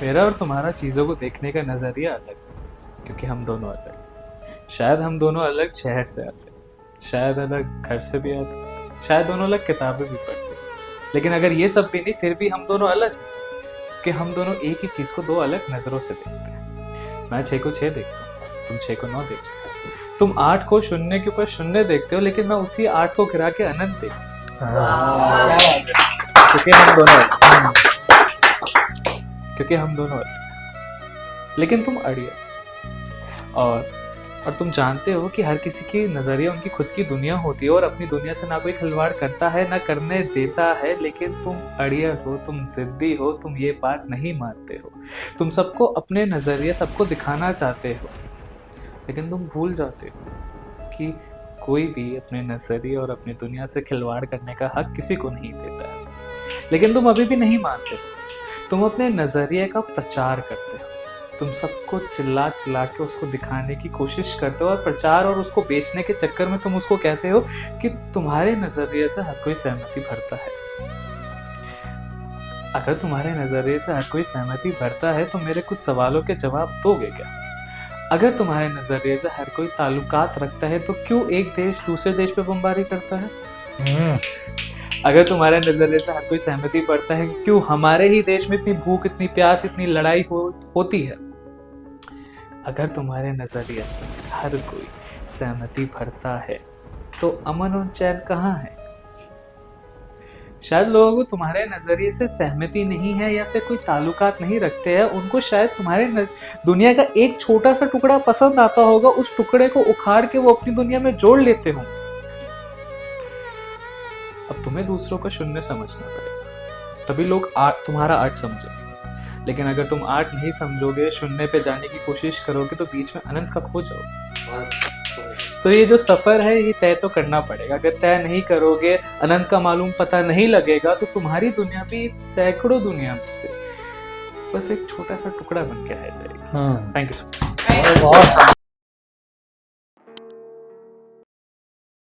मेरा और तुम्हारा चीज़ों को देखने का नज़रिया अलग है, क्योंकि हम दोनों अलग। शायद हम दोनों अलग शहर से आते, शायद अलग घर से भी आते, शायद दोनों अलग किताबें भी पढ़ते, लेकिन अगर ये सब भी नहीं फिर भी हम दोनों अलग हैं, कि हम दोनों एक ही चीज़ को दो अलग नज़रों से देखते हैं। मैं 6 को 6 देखता हूँ, तुम 6 को 9 देखते हो। तुम 8 को शून्य के ऊपर शून्य देखते हो, लेकिन मैं उसी 8 को गिरा के अनंत देखता हूँ, क्योंकि हम दोनों अलग, क्योंकि हम दोनों अलग हैं। लेकिन तुम अड़िया, और तुम जानते हो कि हर किसी की नज़रिया उनकी खुद की दुनिया होती है, और अपनी दुनिया से ना कोई खिलवाड़ करता है ना करने देता है। लेकिन तुम अड़िया हो, तुम जिद्दी हो, तुम ये बात नहीं मानते हो। तुम सबको अपने नज़रिए सबको दिखाना चाहते हो, लेकिन तुम भूल जाते हो कि कोई भी अपने नज़रिए और अपनी दुनिया से खिलवाड़ करने का हक किसी को नहीं देता है। लेकिन तुम अभी भी नहीं मानते हो। तुम अपने नज़रिए का प्रचार करते हो, तुम सबको चिल्ला चिल्ला के उसको दिखाने की कोशिश करते हो, और प्रचार और उसको बेचने के चक्कर में तुम उसको कहते हो कि तुम्हारे नज़रिए से हर कोई सहमति भरता है। अगर तुम्हारे नज़रिए से हर कोई सहमति भरता है तो मेरे कुछ सवालों के जवाब दोगे क्या? अगर तुम्हारे नज़रिए से हर कोई ताल्लुकात रखता है तो क्यों एक देश दूसरे देश पे बमबारी करता है? अगर तुम्हारे नज़रिए से हर कोई सहमति भरता है, क्यों हमारे ही देश में इतनी भूख, इतनी प्यास, इतनी लड़ाई होती है? अगर तुम्हारे नज़रिए से हर कोई सहमति भरता है तो अमन और चैन कहाँ है? शायद लोगों को तुम्हारे नज़रिए से सहमति नहीं है या फिर कोई ताल्लुकात नहीं रखते हैं, उनको शायद तुम्हारे दुनिया का एक छोटा सा टुकड़ा पसंद आता होगा, उस टुकड़े को उखाड़ के वो अपनी दुनिया में जोड़ लेते हों। अब तुम्हें दूसरों का शून्य समझना पड़ेगा, तभी लोग तुम्हारा 8 समझेंगे। लेकिन अगर तुम 8 नहीं समझोगे, शून्य पे जाने की कोशिश करोगे, तो बीच में अनंत का खो जाओगे। तो ये जो सफर है ये तय तो करना पड़ेगा। अगर तय नहीं करोगे, अनंत का मालूम पता नहीं लगेगा, तो तुम्हारी दुनिया भी सैकड़ों दुनिया में से बस एक छोटा सा टुकड़ा बन के रह जाएगी। Thank you.